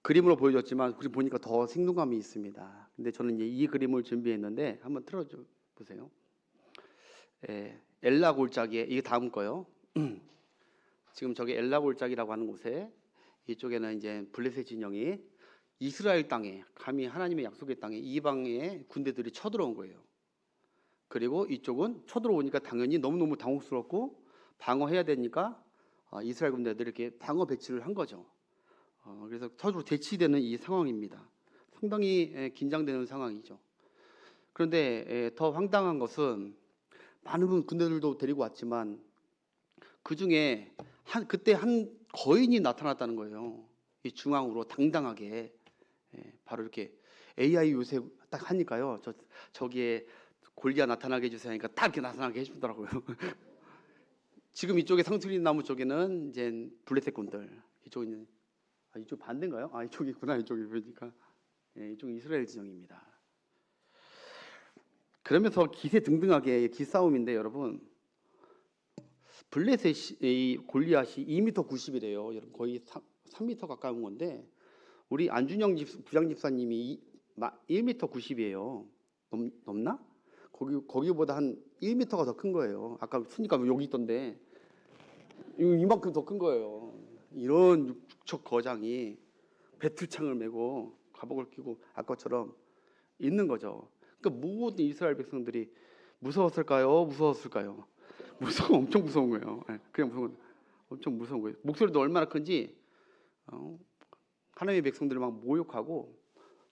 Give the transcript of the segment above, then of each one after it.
그림으로 보여줬지만 그림 보니까 더 생동감이 있습니다. 근데 저는 이제 이 그림을 준비했는데 한번 틀어줘 보세요. 엘라 골짜기에, 이게 다음 거요. 지금 저기 엘라 골짜기라고 하는 곳에, 이쪽에는 이제 블레셋 진영이 이스라엘 땅에, 감히 하나님의 약속의 땅에 이방의 군대들이 쳐들어온 거예요. 그리고 이쪽은 쳐들어오니까 당연히 너무너무 당혹스럽고 방어해야 되니까 이스라엘 군대들이 이렇게 방어 배치를 한 거죠. 그래서 서로 대치되는 이 상황입니다. 상당히 긴장되는 상황이죠. 그런데 더 황당한 것은 많은 군대들도 데리고 왔지만 그 중에 그때 한 거인이 나타났다는 거예요. 이 중앙으로 당당하게. 바로 이렇게 AI 요새 딱 하니까요. 저기에 골리앗 나타나게 해주세요 하니까 딱 이렇게 나타나게 해주더라고요. 지금 이쪽에 상수리 나무 쪽에는 이제 블레셋 군들, 이쪽은 이쪽 반대인가요? 이쪽이구나. 이쪽이 보니까 이쪽은 이스라엘 진영입니다. 그러면서 기세등등하게 기싸움인데 여러분, 블레셋이 골리앗이 2m 90이래요. 여러분 거의 3m 가까운 건데 우리 안준영 부장 집사님이 1m 90이에요. 넘나? 거기보다 한 1m가 더 큰 거예요. 아까 쓰니까 여기 있던데 이만큼 더 큰 거예요. 이런 육척 거장이 배틀창을 메고 갑옷을 끼고 아까처럼 있는 거죠. 그러니까 모든 이스라엘 백성들이 무서웠을까요? 엄청 무서운 거예요. 그냥 엄청 무서운 거예요. 목소리도 얼마나 큰지 하나님의 백성들을 막 모욕하고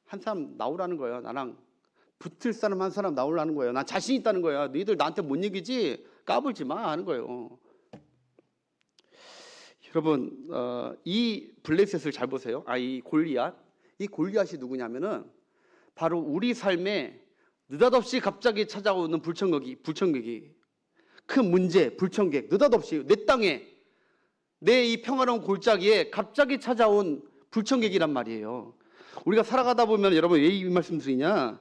한 사람 나오라는 거예요. 나랑 붙을 사람 한 사람 나오라는 거예요. 난 자신 있다는 거야. 너희들 나한테 못 이기지? 까불지 마 하는 거예요. 여러분, 이 블레셋을 잘 보세요. 이 골리앗이 누구냐면은 바로 우리 삶에 느닷없이 갑자기 찾아오는 불청객이 큰 문제, 불청객, 느닷없이 내 땅에, 내 이 평화로운 골짜기에 갑자기 찾아온 불청객이란 말이에요. 우리가 살아가다 보면 여러분 왜 이 말씀 드리냐?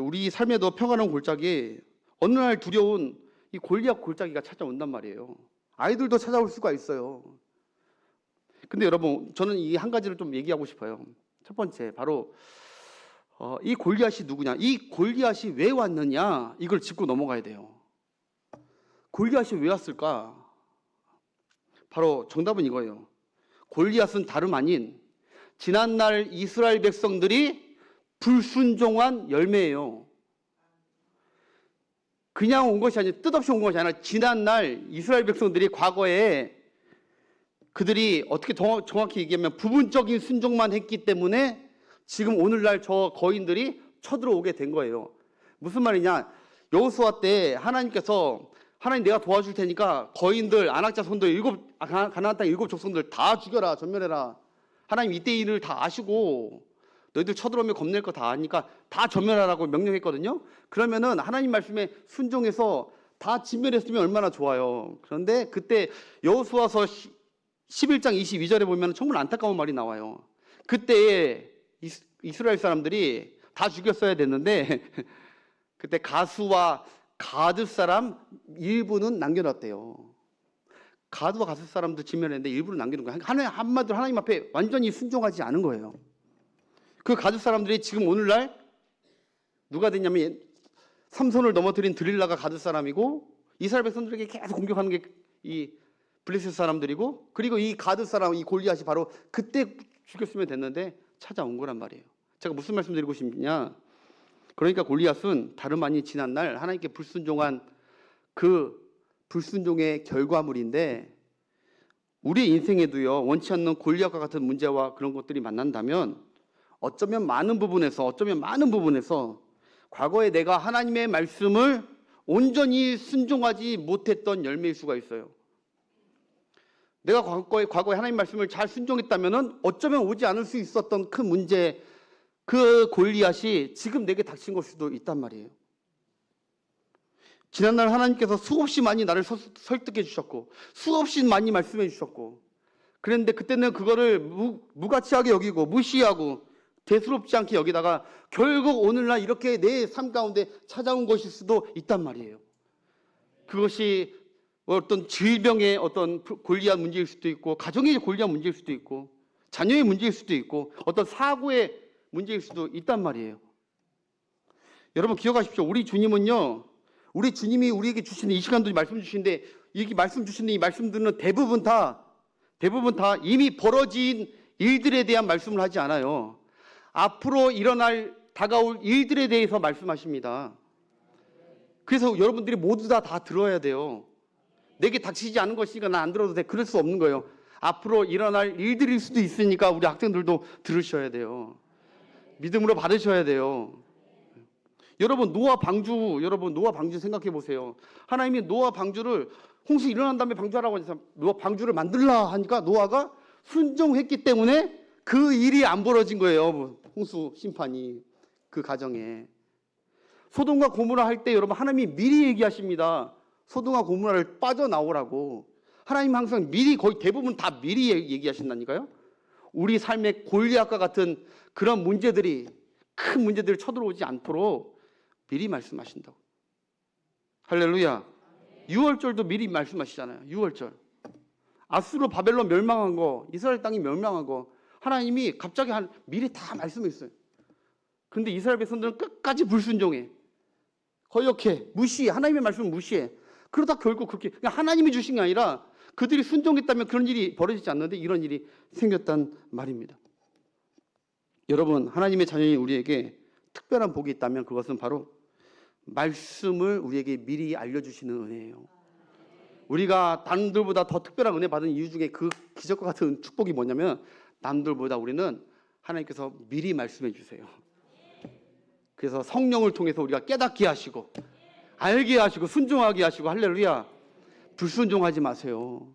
우리 삶에도 평화로운 골짜기, 어느 날 두려운 이 골리앗 골짜기가 찾아온단 말이에요. 아이들도 찾아올 수가 있어요. 근데 여러분, 저는 이 한 가지를 좀 얘기하고 싶어요. 첫 번째, 바로 이 골리앗이 누구냐? 이 골리앗이 왜 왔느냐? 이걸 짚고 넘어가야 돼요. 골리앗이 왜 왔을까? 바로 정답은 이거예요. 골리앗은 다름 아닌 지난날 이스라엘 백성들이 불순종한 열매예요. 그냥 온 것이 아니라, 뜻없이 온 것이 아니라 지난날 이스라엘 백성들이 과거에 그들이 어떻게 정확히 얘기하면 부분적인 순종만 했기 때문에 지금 오늘날 저 거인들이 쳐들어오게 된 거예요. 무슨 말이냐? 여호수아 때 하나님께서 하나님 내가 도와줄 테니까 거인들, 안악자 손들 가나안 땅 7 족속들 다 죽여라, 전멸해라. 하나님 이때 일을 다 아시고 너희들 쳐들어오면 겁낼 거 다 아니까 다 전멸하라고 명령했거든요. 그러면은 하나님 말씀에 순종해서 다 진멸했으면 얼마나 좋아요. 그런데 그때 여호수아서 11장 22절에 보면 정말 안타까운 말이 나와요. 그때에 이스라엘 사람들이 다 죽였어야 됐는데 그때 가수와 가드 사람 일부는 남겨놨대요. 가드와 가드 사람도 진멸했는데 일부는 남겨놓은 거예요. 한마디로 하나님 앞에 완전히 순종하지 않은 거예요. 그 가드 사람들이 지금 오늘날 누가 됐냐면 삼손을 넘어뜨린 드릴라가 가드 사람이고 이스라엘 백성들에게 계속 공격하는 게 이 블레셋 사람들이고, 그리고 이 가드 사람, 이 골리앗이 바로 그때 죽였으면 됐는데 찾아온 거란 말이에요. 제가 무슨 말씀 드리고 싶냐? 그러니까 골리앗은 다름 아닌 지난날 하나님께 불순종한 그 불순종의 결과물인데, 우리 인생에도요, 원치 않는 골리앗과 같은 문제와 그런 것들이 만난다면 어쩌면 많은 부분에서 과거에 내가 하나님의 말씀을 온전히 순종하지 못했던 열매일 수가 있어요. 내가 과거에 하나님 말씀을 잘 순종했다면 어쩌면 오지 않을 수 있었던 큰 문제, 그 골리앗이 지금 내게 닥친 걸 수도 있단 말이에요. 지난날 하나님께서 수없이 많이 나를 설득해 주셨고 수없이 많이 말씀해 주셨고, 그런데 그때는 그거를 무가치하게 여기고 무시하고 대수롭지 않게 여기다가 결국 오늘날 이렇게 내 삶 가운데 찾아온 것일 수도 있단 말이에요. 그것이 어떤 질병의 어떤 골리앗 문제일 수도 있고, 가정의 골리앗 문제일 수도 있고, 자녀의 문제일 수도 있고 어떤 사고의 문제일 수도 있단 말이에요. 여러분 기억하십시오. 우리 주님은요, 우리 주님이 우리에게 주시는 이 시간도 말씀 주시는데, 이 말씀 주시는 이 말씀들은 대부분 다 이미 벌어진 일들에 대한 말씀을 하지 않아요. 앞으로 일어날 다가올 일들에 대해서 말씀하십니다. 그래서 여러분들이 모두 다 들어야 돼요. 내게 닥치지 않은 것이니까 난 안 들어도 돼. 그럴 수 없는 거예요. 앞으로 일어날 일들일 수도 있으니까 우리 학생들도 들으셔야 돼요. 믿음으로 받으셔야 돼요. 여러분 노아 방주 생각해 보세요. 하나님이 노아 방주를 홍수 일어난 다음에 방주하라고 하니까 노아 방주를 만들라 하니까 노아가 순종했기 때문에 그 일이 안 벌어진 거예요. 홍수 심판이 그 가정에. 소돔과 고모라 할 때 여러분 하나님이 미리 얘기하십니다. 소돔과 고모라를 빠져나오라고. 하나님 항상 미리, 거의 대부분 다 미리 얘기하신다니까요. 우리 삶의 골리앗과 같은 그런 문제들이, 큰 문제들이 쳐들어오지 않도록 미리 말씀하신다고. 할렐루야. 유월절도 미리 말씀하시잖아요. 유월절. 아수르 바벨론 멸망한 거, 이스라엘 땅이 멸망한 거 하나님이 갑자기 미리 다 말씀했어요. 그런데 이스라엘 백성들은 끝까지 불순종해. 거역해. 무시해. 하나님의 말씀을 무시해. 그러다 결국 그렇게 하나님이 주신 게 아니라 그들이 순종했다면 그런 일이 벌어지지 않는데 이런 일이 생겼단 말입니다. 여러분 하나님의 자녀인 우리에게 특별한 복이 있다면 그것은 바로 말씀을 우리에게 미리 알려주시는 은혜예요. 우리가 남들보다 더 특별한 은혜 받은 이유 중에 그 기적과 같은 축복이 뭐냐면 남들보다 우리는 하나님께서 미리 말씀해 주세요. 그래서 성령을 통해서 우리가 깨닫게 하시고 알게 하시고 순종하게 하시고. 할렐루야. 불순종하지 마세요.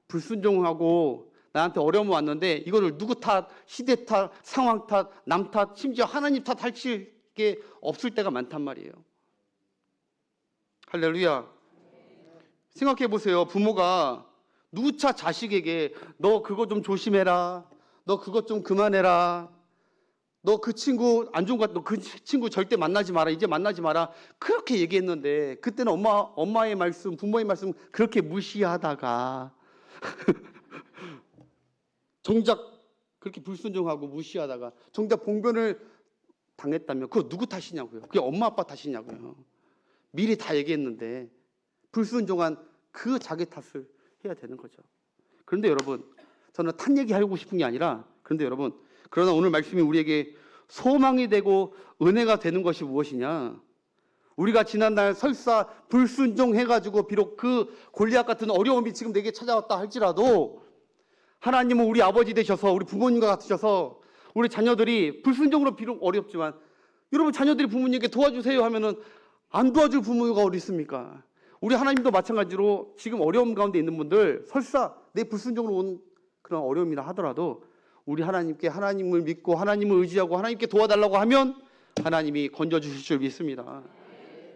불순종하고 나한테 어려움 왔는데 이거를 누구 탓, 시대 탓, 상황 탓, 남 탓, 심지어 하나님 탓 할 게 없을 때가 많단 말이에요. 할렐루야. 생각해 보세요. 부모가 누차 자식에게 너 그거 좀 조심해라, 너 그것 좀 그만해라, 너 그 친구 안 좋은 것 같아, 너 그 친구 절대 만나지 마라, 이제 만나지 마라, 그렇게 얘기했는데 그때는 엄마의 말씀, 부모의 말씀 그렇게 무시하다가 정작 그렇게 불순종하고 무시하다가 정작 봉변을 당했다면 그거 누구 탓이냐고요? 그게 엄마 아빠 탓이냐고요? 미리 다 얘기했는데 불순종한 그 자기 탓을 해야 되는 거죠. 그런데 여러분, 저는 탓 얘기하고 싶은 게 아니라, 그런데 여러분, 그러나 오늘 말씀이 우리에게 소망이 되고 은혜가 되는 것이 무엇이냐? 우리가 지난날 설사 불순종해가지고 비록 그 골리앗 같은 어려움이 지금 내게 찾아왔다 할지라도 하나님은 우리 아버지 되셔서 우리 부모님과 같으셔서 우리 자녀들이 불순종으로 비록 어렵지만, 여러분 자녀들이 부모님께 도와주세요 하면은 안 도와줄 부모가 어디 있습니까? 우리 하나님도 마찬가지로 지금 어려움 가운데 있는 분들, 설사 내 불순종으로 온 그런 어려움이라 하더라도 우리 하나님께, 하나님을 믿고 하나님을 의지하고 하나님께 도와달라고 하면 하나님이 건져주실 줄 믿습니다.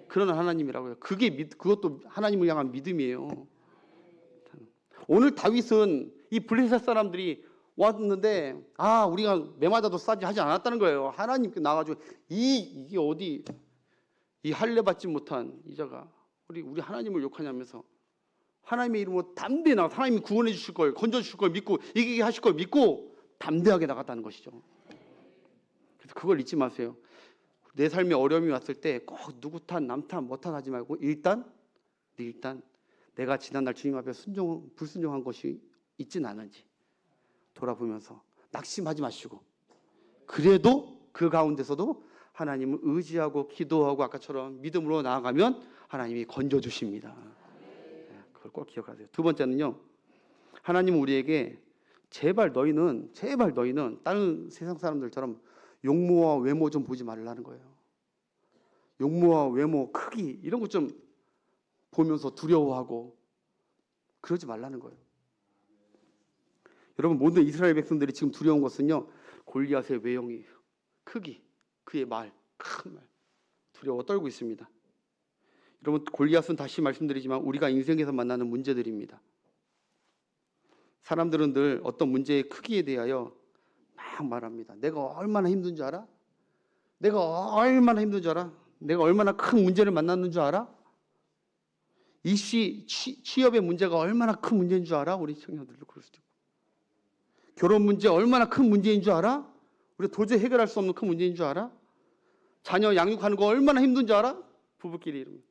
그런 하나님이라고요. 그것도 하나님을 향한 믿음이에요. 오늘 다윗은 이 블레셋 사람들이 왔는데 우리가 매 맞아도 싸지 하지 않았다는 거예요. 하나님께 나가지고 이게 어디 이 할례 받지 못한 이자가 우리 하나님을 욕하냐면서 하나님의 이름으로 담대히 나가, 하나님이 구원해 주실 걸, 건져 주실 걸 믿고 이기게 하실 걸 믿고 담대하게 나갔다는 것이죠. 그래서 그걸 잊지 마세요. 내 삶에 어려움이 왔을 때 꼭 누구 탓, 남 탓, 뭐 탓하지 말고 일단 내가 지난날 주님 앞에 불순종한 것이 있진 않은지 돌아보면서 낙심하지 마시고, 그래도 그 가운데서도 하나님을 의지하고 기도하고 아까처럼 믿음으로 나아가면 하나님이 건져주십니다. 그걸 꼭 기억하세요. 두 번째는요, 하나님은 우리에게 제발 너희는 다른 세상 사람들처럼 용모와 외모 좀 보지 말라는 거예요. 용모와 외모, 크기 이런 것 좀 보면서 두려워하고 그러지 말라는 거예요. 여러분 모든 이스라엘 백성들이 지금 두려운 것은요, 골리앗의 외형이에요. 크기, 그의 말, 큰 말, 두려워 떨고 있습니다. 여러분 골리앗은 다시 말씀드리지만 우리가 인생에서 만나는 문제들입니다. 사람들은 늘 어떤 문제의 크기에 대하여 막 말합니다. 내가 얼마나 힘든 줄 알아? 내가 얼마나 힘든 줄 알아? 내가 얼마나 큰 문제를 만났는 줄 알아? 취업의 문제가 얼마나 큰 문제인 줄 알아? 우리 청년들도 그럴 수도 있고. 결혼 문제 얼마나 큰 문제인 줄 알아? 우리 도저히 해결할 수 없는 큰 문제인 줄 알아? 자녀 양육하는 거 얼마나 힘든 줄 알아? 부부끼리 이러면.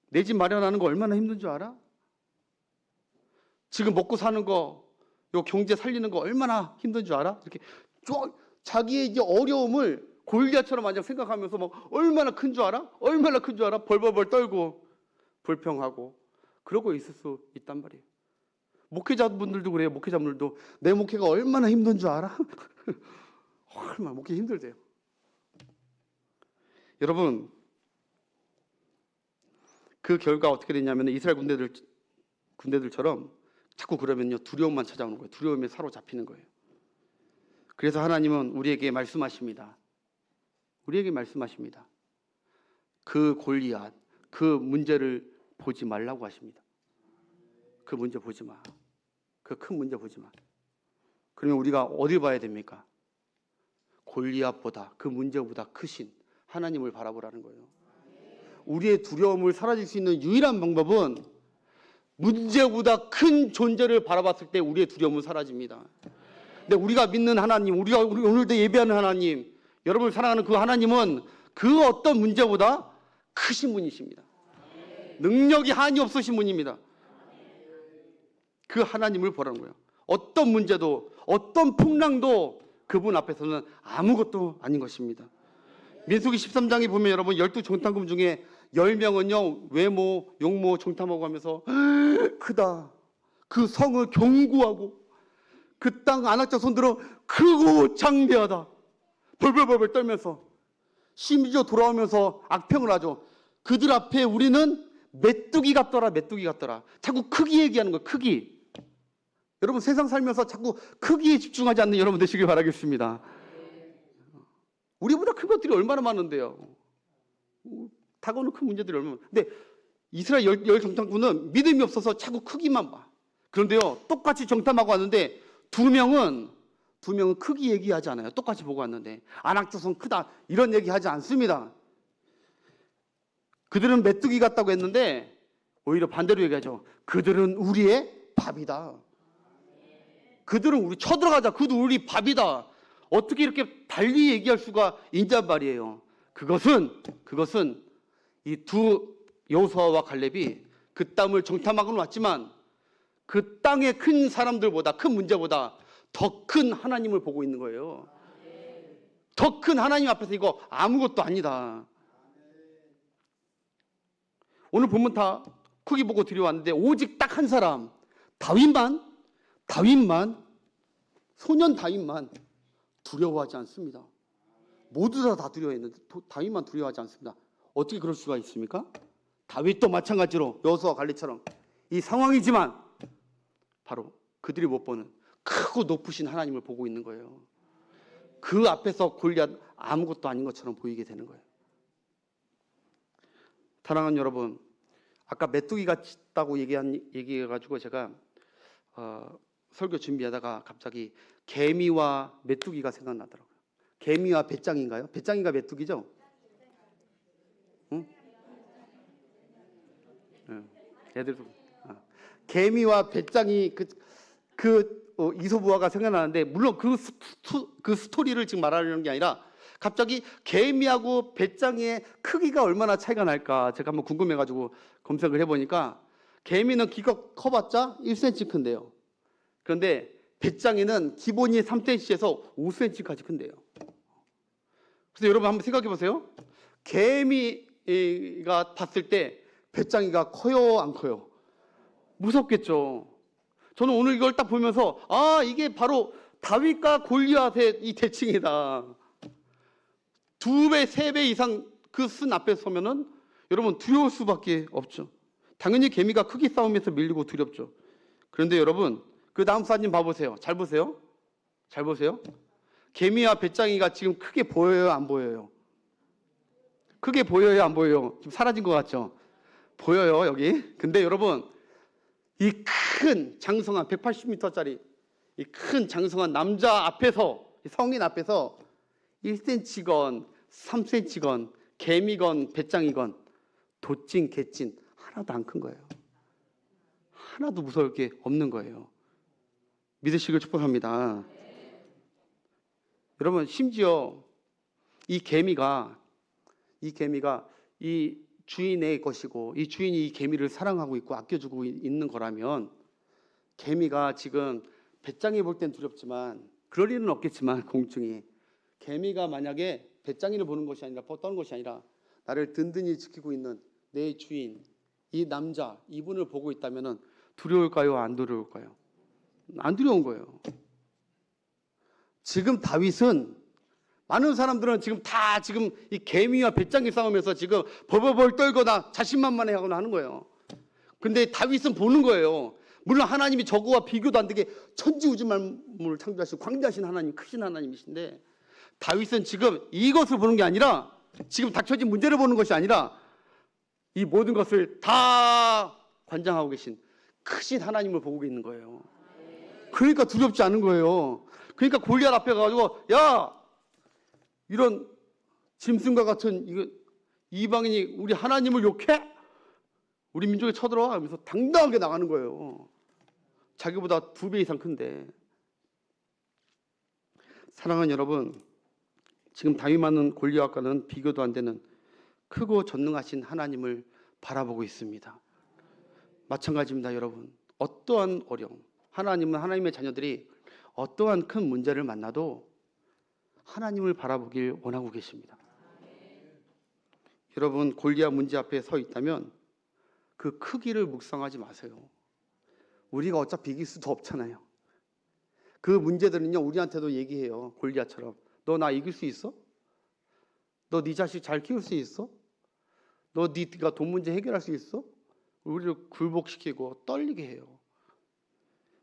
내 집 마련하는 거 얼마나 힘든 줄 알아? 지금 먹고 사는 거, 요 경제 살리는 거 얼마나 힘든 줄 알아? 이렇게 자기의 이제 어려움을 골리앗처럼 완전 생각하면서 막 얼마나 큰 줄 알아? 얼마나 큰 줄 알아? 벌벌벌 떨고 불평하고 그러고 있을 수 있단 말이에요. 목회자분들도 그래요. 목회자분들도 내 목회가 얼마나 힘든 줄 알아? 얼마나 목회 힘들대요. 여러분, 그 결과 어떻게 됐냐면 이스라엘 군대들처럼 자꾸 그러면요 두려움만 찾아오는 거예요. 두려움에 사로잡히는 거예요. 그래서 하나님은 우리에게 말씀하십니다. 우리에게 말씀하십니다. 그 골리앗, 그 문제를 보지 말라고 하십니다. 그 문제 보지 마. 그 큰 문제 보지 마. 그러면 우리가 어디 봐야 됩니까? 골리앗보다, 그 문제보다 크신 하나님을 바라보라는 거예요. 우리의 두려움을 사라질 수 있는 유일한 방법은 문제보다 큰 존재를 바라봤을 때 우리의 두려움은 사라집니다. 근데 우리가 믿는 하나님, 우리 오늘도 예배하는 하나님, 여러분을 사랑하는 그 하나님은 그 어떤 문제보다 크신 분이십니다. 능력이 한이 없으신 분입니다. 그 하나님을 보라는 거예요. 어떤 문제도, 어떤 풍랑도 그분 앞에서는 아무것도 아닌 것입니다. 민수기 13장에 보면 여러분 12정탐꾼 중에 10명은요 외모, 용모, 정탐하고 하면서 크다. 그 성을 경구하고 그 땅 안악자 손들어 크고 장대하다. 벌벌벌벌 떨면서 심지어 돌아오면서 악평을 하죠. 그들 앞에 우리는 메뚜기 같더라, 메뚜기 같더라. 자꾸 크기 얘기하는 거예요. 크기. 여러분 세상 살면서 자꾸 크기에 집중하지 않는 여러분 되시길 바라겠습니다. 우리보다 큰 것들이 얼마나 많은데요. 다가오는 큰 문제들이 얼마나. 근데 이스라엘 열 정탐꾼은 믿음이 없어서 자꾸 크기만 봐. 그런데요, 똑같이 정탐하고 왔는데 두 명은 크기 얘기하지 않아요. 똑같이 보고 왔는데 안악자손 크다 이런 얘기하지 않습니다. 그들은 메뚜기 같다고 했는데 오히려 반대로 얘기하죠. 그들은 우리의 밥이다. 그들은 우리 쳐들어가자. 그들은 우리 밥이다. 어떻게 이렇게 달리 얘기할 수가 있냔 말이에요. 그것은 이 두 여호수아와 갈렙이 그 땅을 정탐하고는 왔지만 그 땅의 큰 사람들보다, 큰 문제보다 더 큰 하나님을 보고 있는 거예요. 더 큰 하나님 앞에서 이거 아무것도 아니다. 오늘 보면 다 크기 보고 들여왔는데 오직 딱 한 사람 다윗만 소년 다윗만 두려워하지 않습니다. 모두 다 두려워했는데 다윗만 두려워하지 않습니다. 어떻게 그럴 수가 있습니까? 다윗도 마찬가지로 여호수아 갈렙처럼 이 상황이지만 바로 그들이 못 보는 크고 높으신 하나님을 보고 있는 거예요. 그 앞에서 골리앗 아무것도 아닌 것처럼 보이게 되는 거예요. 사랑하는 여러분, 아까 메뚜기 같다고 얘기해가지고 제가 설교 준비하다가 갑자기 개미와 메뚜기가 생각나더라고요. 개미와 배짱인가요? 배짱이가 메뚜기죠? 응? 애들도 개미와 배짱이 이소부화가 생각나는데 물론 그 스토리를 지금 말하려는 게 아니라 갑자기 개미하고 배짱이의 크기가 얼마나 차이가 날까 제가 한번 궁금해가지고 검색을 해보니까 개미는 키가 커봤자 1cm 큰데요. 그런데 배짱이는 기본이 3cm에서 5cm까지 큰데요. 그래서 여러분 한번 생각해 보세요. 개미가 봤을 때 배짱이가 커요, 안 커요? 무섭겠죠. 저는 오늘 이걸 딱 보면서 이게 바로 다윗과 골리앗의 이 대칭이다. 2배, 3배 이상 그 쓴 앞에 서면은 여러분 두려울 수밖에 없죠. 당연히 개미가 크기 싸움에서 밀리고 두렵죠. 그런데 여러분 그 다음 사진 봐보세요. 잘 보세요. 잘 보세요. 개미와 배짱이가 지금 크게 보여요, 안 보여요? 크게 보여요, 안 보여요? 지금 사라진 것 같죠? 보여요, 여기. 근데 여러분 이 큰 장성한 180m짜리 이 큰 장성한 남자 앞에서, 성인 앞에서 1cm건 3cm건 개미건 배짱이건 도찐 개찐 하나도 안 큰 거예요. 하나도 무서울 게 없는 거예요. 믿으시길 축복합니다. 여러분, 심지어 이 개미가 이 주인의 것이고 이 주인이 이 개미를 사랑하고 있고 아껴주고 있는 거라면, 개미가 지금 배짱이 볼 땐 두렵지만, 그럴 일은 없겠지만 공중이, 개미가 만약에 배짱이를 보는 것이 아니라 떠는 것이 아니라 나를 든든히 지키고 있는 내 주인, 이 남자, 이분을 보고 있다면 두려울까요? 안 두려울까요? 안 두려운 거예요. 지금 다윗은, 많은 사람들은 지금 다 지금 이 개미와 배짱이 싸우면서 지금 벌벌벌 떨거나 자신만만해 하거나 하는 거예요. 근데 다윗은 보는 거예요. 물론 하나님이 저거와 비교도 안 되게 천지우주만물을 창조하시고 광대하신 하나님, 크신 하나님이신데, 다윗은 지금 이것을 보는 게 아니라, 지금 닥쳐진 문제를 보는 것이 아니라 이 모든 것을 다 관장하고 계신 크신 하나님을 보고 있는 거예요. 그러니까 두렵지 않은 거예요. 그러니까 골리앗 앞에 가가지고, 야, 이런 짐승과 같은 이방인이 우리 하나님을 욕해? 우리 민족에 쳐들어와? 하면서 당당하게 나가는 거예요. 자기보다 2배 이상 큰데. 사랑하는 여러분, 지금 다윗만은 골리앗과는 비교도 안 되는 크고 전능하신 하나님을 바라보고 있습니다. 마찬가지입니다, 여러분. 어떠한 어려움, 하나님은, 하나님의 자녀들이 어떠한 큰 문제를 만나도 하나님을 바라보길 원하고 계십니다. 여러분, 골리앗 문제 앞에 서 있다면 그 크기를 묵상하지 마세요. 우리가 어차피 이길 수도 없잖아요. 그 문제들은요, 우리한테도 얘기해요. 골리앗처럼. 너 나 이길 수 있어? 너 네 자식 잘 키울 수 있어? 너 네가 돈 문제 해결할 수 있어? 우리를 굴복시키고 떨리게 해요.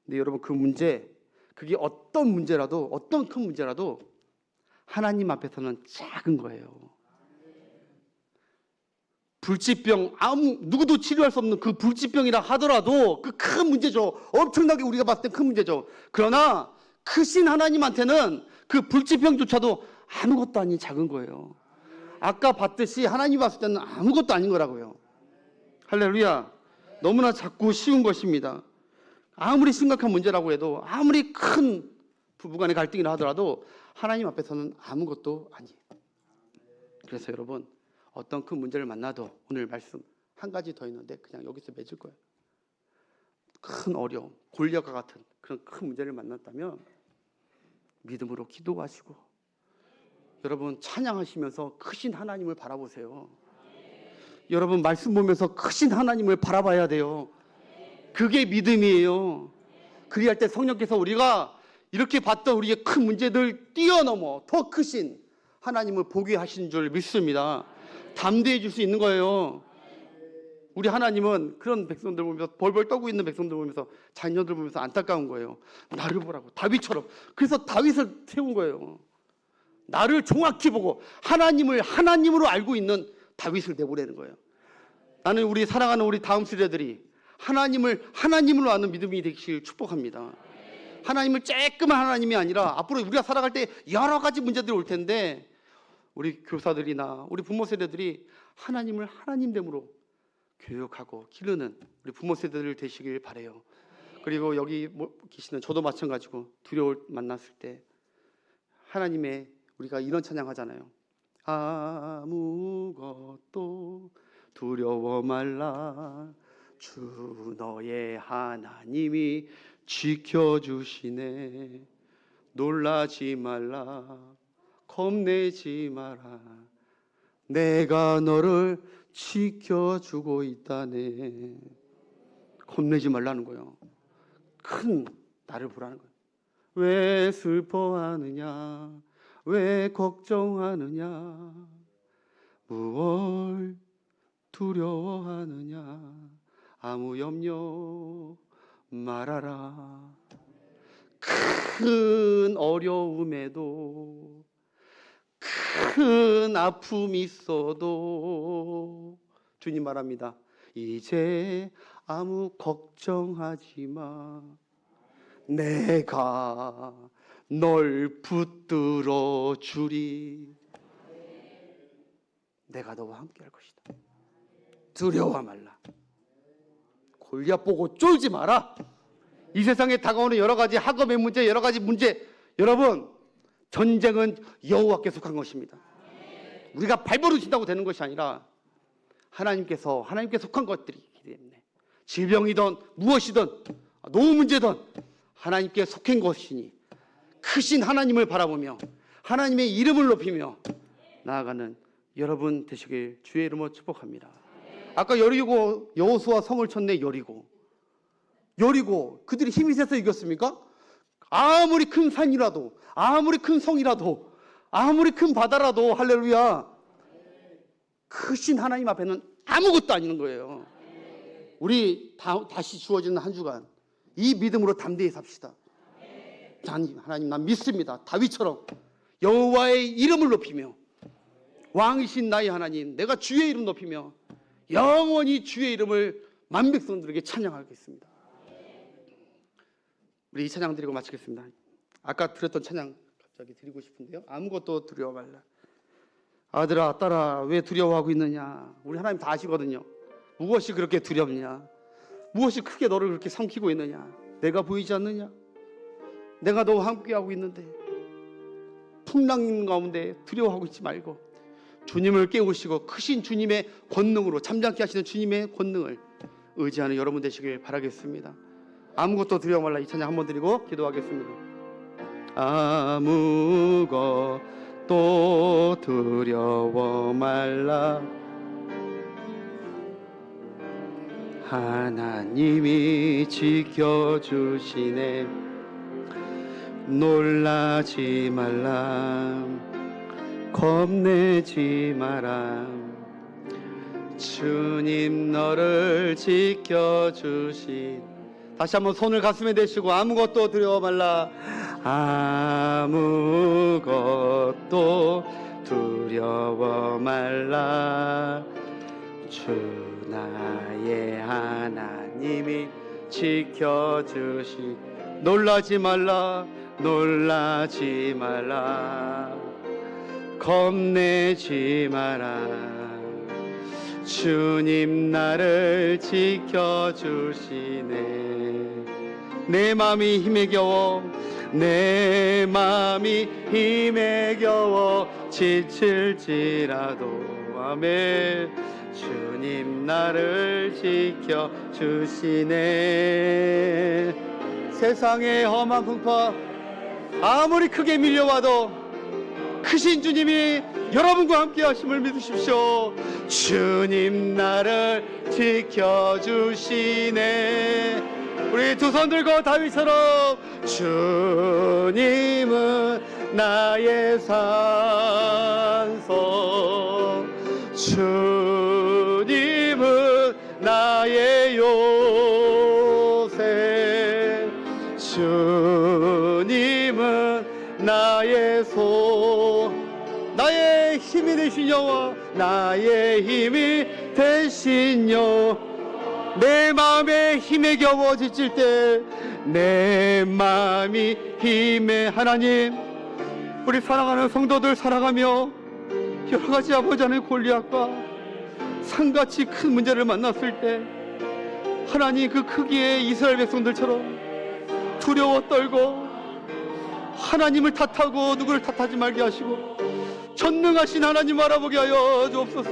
근데 여러분, 그 문제, 그게 어떤 문제라도, 어떤 큰 문제라도 하나님 앞에서는 작은 거예요. 불치병, 누구도 치료할 수 없는 그 불치병이라 하더라도 그 큰 문제죠. 엄청나게 우리가 봤을 때 큰 문제죠. 그러나 크신 하나님한테는 그 불치병조차도 아무것도 아닌 작은 거예요. 아까 봤듯이 하나님 봤을 때는 아무것도 아닌 거라고요. 할렐루야. 너무나 작고 쉬운 것입니다. 아무리 심각한 문제라고 해도, 아무리 큰 부부간의 갈등이라 하더라도 하나님 앞에서는 아무것도 아니에요. 그래서 여러분, 어떤 큰 문제를 만나도, 오늘 말씀 한 가지 더 있는데 그냥 여기서 맺을 거예요. 큰 어려움, 골리앗과 같은 그런 큰 문제를 만났다면 믿음으로 기도하시고, 여러분 찬양하시면서 크신 하나님을 바라보세요. 여러분 말씀 보면서 크신 하나님을 바라봐야 돼요. 그게 믿음이에요. 그리할 때 성령께서 우리가 이렇게 봤던 우리의 큰 문제들 뛰어넘어 더 크신 하나님을 보게 하신 줄 믿습니다. 담대해 줄 수 있는 거예요. 우리 하나님은 그런 백성들 보면서, 벌벌 떠고 있는 백성들 보면서, 자녀들 보면서 안타까운 거예요. 나를 보라고, 다윗처럼. 그래서 다윗을 세운 거예요. 나를 정확히 보고 하나님을 하나님으로 알고 있는 다윗을 내보내는 거예요. 나는 우리 사랑하는 우리 다음 세대들이 하나님을 하나님으로 아는 믿음이 되길 축복합니다. 하나님을 쬐끄만 하나님이 아니라, 앞으로 우리가 살아갈 때 여러 가지 문제들이 올 텐데 우리 교사들이나 우리 부모 세대들이 하나님을 하나님됨으로 교육하고 기르는 우리 부모 세대들 되시길 바라요. 그리고 여기 계시는 저도 마찬가지고, 두려울 만났을 때 하나님의, 우리가 이런 찬양 하잖아요. 아무것도 두려워 말라, 주 너의 하나님이 지켜주시네. 놀라지 말라, 겁내지 마라, 내가 너를 지켜주고 있다네. 겁내지 말라는 거예요. 큰 나를 보라는 거예요. 왜 슬퍼하느냐, 왜 걱정하느냐, 무얼 두려워하느냐, 아무 염려 말아라. 큰 어려움에도, 큰 아픔이 있어도 주님 말합니다. 이제 아무 걱정하지 마, 내가 널 붙들어 주리. 내가 너와 함께 할 것이다. 두려워 말라. 골리앗 보고 쫄지 마라. 이 세상에 다가오는 여러 가지 학업의 문제, 여러 가지 문제, 여러분, 전쟁은 여호와께 속한 것입니다. 우리가 발버둥친다고 되는 것이 아니라 하나님께 속한 것들이기 때문에 질병이든 무엇이든 노후 문제든 하나님께 속한 것이니 크신 하나님을 바라보며 하나님의 이름을 높이며 나아가는 여러분 되시길 주의 이름으로 축복합니다. 아까 여리고 여호수아 성을 쳤네. 여리고 그들이 힘이 세서 이겼습니까? 아무리 큰 산이라도, 아무리 큰 성이라도, 아무리 큰 바다라도, 할렐루야, 크신 하나님 앞에는 아무것도 아닌 거예요. 우리 다시 주어지는 한 주간 이 믿음으로 담대히 삽시다. 하나님, 난 믿습니다. 다윗처럼 여호와의 이름을 높이며 왕이신 나의 하나님, 내가 주의 이름 높이며 영원히 주의 이름을 만백성들에게 찬양하겠습니다. 우리 이 찬양 드리고 마치겠습니다. 아까 드렸던 찬양 갑자기 드리고 싶은데요. 아무것도 두려워 말라. 아들아 딸아 왜 두려워하고 있느냐. 우리 하나님 다 아시거든요. 무엇이 그렇게 두렵냐. 무엇이 크게 너를 그렇게 삼키고 있느냐. 내가 보이지 않느냐. 내가 너와 함께하고 있는데 풍랑 가운데 두려워하고 있지 말고 주님을 깨우시고 크신 주님의 권능으로 잠잠케 하시는 주님의 권능을 의지하는 여러분 되시길 바라겠습니다. 아무것도 두려워 말라. 이 찬양 한번 드리고 기도하겠습니다. 아무것도 두려워 말라. 하나님이 지켜주시네. 놀라지 말라. 겁내지 마라. 주님 너를 지켜주시. 다시 한번 손을 가슴에 대시고 아무것도 두려워 말라. 아무것도 두려워 말라. 주 나의 하나님이 지켜주시. 놀라지 말라. 놀라지 말라. 겁내지 마라. 주님 나를 지켜주시네. 내 맘이 힘에 겨워, 내 맘이 힘에 겨워 지칠지라도 아멘. 주님 나를 지켜주시네. 세상의 험한 풍파 아무리 크게 밀려와도 크신 주님이 여러분과 함께 하심을 믿으십시오. 주님 나를 지켜주시네. 우리 두 손 들고 다윗처럼 주님은 나의 산성, 주님은 나의 요새, 주님은 나의 나의 힘이 되신 여호와, 나의 힘이 되신 여호와. 내 마음에 힘에 겨워 지칠 때 내 마음이 힘에 하나님, 우리 사랑하는 성도들 살아가며 여러 가지 아버지 하나님 골리앗과 산같이 큰 문제를 만났을 때 하나님 그 크기의 이스라엘 백성들처럼 두려워 떨고 하나님을 탓하고 누구를 탓하지 말게 하시고 전능하신 하나님 알아보게 하여 주옵소서.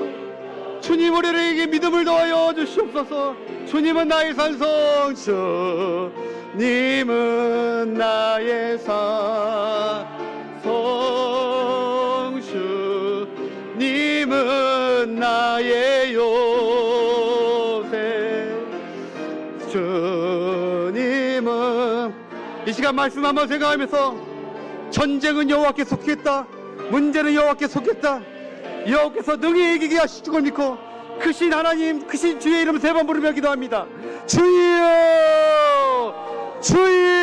주님 우리에게 믿음을 더하여 주시옵소서. 주님은 나의 산성, 주님은 나의 산성, 주님은 나의 요새, 주님은. 이 시간 말씀 한번 생각하면서 전쟁은 여호와께 속했다, 문제는 여호와께 속했다, 여호와께서 능히 이기게 하실 줄 믿고 크신 하나님, 크신 주의 이름 세 번 부르며 기도합니다. 주여, 주여.